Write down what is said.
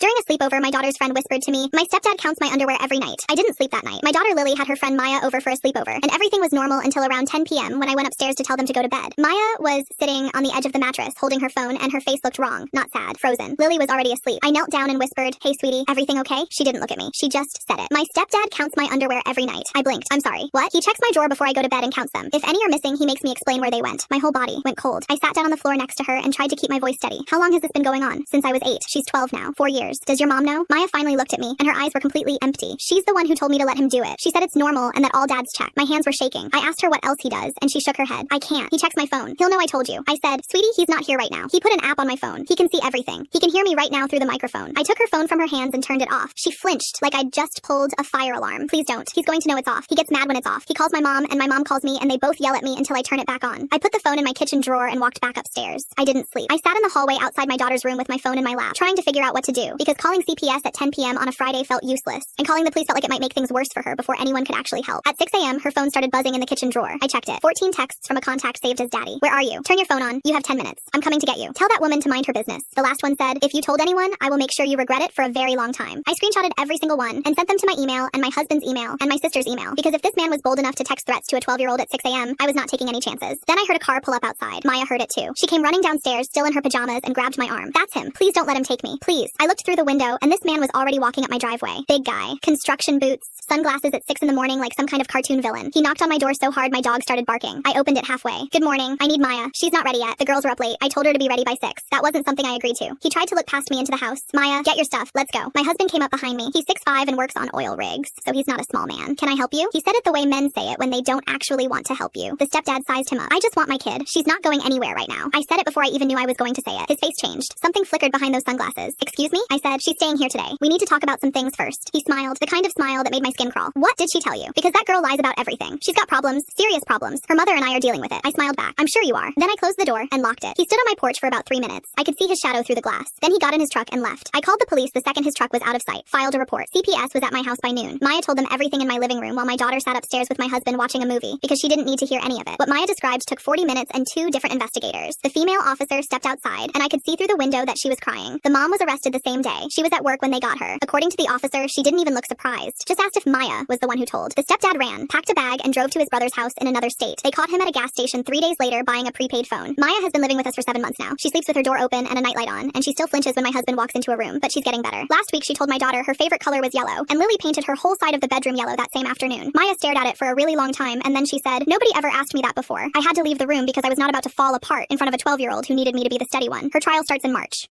During a sleepover, my daughter's friend whispered to me, "My stepdad counts my underwear every night." I didn't sleep that night. My daughter Lily had her friend Maya over for a sleepover, and everything was normal until around 10 p.m. when I went upstairs to tell them to go to bed. Maya was sitting on the edge of the mattress, holding her phone, and her face looked wrong, not sad, frozen. Lily was already asleep. I knelt down and whispered, "Hey, sweetie, everything okay?" She didn't look at me. She just said it. "My stepdad counts my underwear every night." I blinked. "I'm sorry. What?" "He checks my drawer before I go to bed and counts them. If any are missing, he makes me explain where they went." My whole body went cold. I sat down on the floor next to her and tried to keep my voice steady. "How long has this been going on?" "Since I was 8. She's 12 now. 4 years. Does your mom know?" Maya finally looked at me, and her eyes were completely empty. "She's the one who told me to let him do it. She said it's normal and that all dads check." My hands were shaking. I asked her what else he does, and she shook her head. "I can't. He checks my phone. He'll know I told you." I said, "Sweetie, he's not here right now. He put an app on my phone. He can see everything. He can hear me right now through the microphone." I took her phone from her hands and turned it off. She flinched like I'd just pulled a fire alarm. "Please don't. He's going to know it's off. He gets mad when it's off. He calls my mom, and my mom calls me, and they both yell at me until I turn it back on." I put the phone in my kitchen drawer and walked back upstairs. I didn't sleep. I sat in the hallway outside my daughter's room with my phone in my lap, trying to figure out what to do, because calling CPS at 10 p.m. on a Friday felt useless, and calling the police felt like it might make things worse for her before anyone could actually help. At 6 a.m., her phone started buzzing in the kitchen drawer. I checked it. 14 texts from a contact saved as Daddy. "Where are you? Turn your phone on. You have 10 minutes. I'm coming to get you. Tell that woman to mind her business." The last one said, "If you told anyone, I will make sure you regret it for a very long time." I screenshotted every single one and sent them to my email and my husband's email and my sister's email, because if this man was bold enough to text threats to a 12-year-old at 6 a.m., I was not taking any chances. Then I heard a car pull up outside. Maya heard it too. She came running downstairs, still in her pajamas, and grabbed my arm. "That's him. Please don't let him take me. Please." I looked through the window, and this man was already walking up my driveway. Big guy. Construction boots. Sunglasses at 6 in the morning like some kind of cartoon villain. He knocked on my door so hard my dog started barking. I opened it halfway. "Good morning. I need Maya. She's not ready yet. The girls were up late. I told her to be ready by 6. That wasn't something I agreed to." He tried to look past me into the house. "Maya, get your stuff. Let's go." My husband came up behind me. He's 6'5" and works on oil rigs, so he's not a small man. "Can I help you?" He said it the way men say it when they don't actually want to help you. The stepdad sized him up. "I just want my kid. She's not going anywhere right now." I said it before I even knew I was going to say it. His face changed. Something flickered behind those sunglasses. "Excuse me?" I said, "She's staying here today. We need to talk about some things first." He smiled, the kind of smile that made my skin crawl. "What did she tell you?" "Because that girl lies about everything. She's got problems, serious problems. Her mother and I are dealing with it." I smiled back. "I'm sure you are." Then I closed the door and locked it. He stood on my porch for about 3 minutes. I could see his shadow through the glass. Then he got in his truck and left. I called the police the second his truck was out of sight. Filed a report. CPS was at my house by noon. Maya told them everything in my living room while my daughter sat upstairs with my husband watching a movie, because she didn't need to hear any of it. What Maya described took 40 minutes and 2 different investigators. The female officer stepped outside, and I could see through the window that she was crying. The mom was arrested the same day. She was at work when they got her. According to the officer, she didn't even look surprised. Just asked if Maya was the one who told. The stepdad ran, packed a bag, and drove to his brother's house in another state. They caught him at a gas station 3 days later buying a prepaid phone. Maya has been living with us for 7 months now. She sleeps with her door open and a nightlight on, and she still flinches when my husband walks into a room, but she's getting better. Last week she told my daughter her favorite color was yellow, and Lily painted her whole side of the bedroom yellow that same afternoon. Maya stared at it for a really long time, and then she said, "Nobody ever asked me that before." I had to leave the room because I was not about to fall apart in front of a 12-year-old who needed me to be the steady one. Her trial starts in March.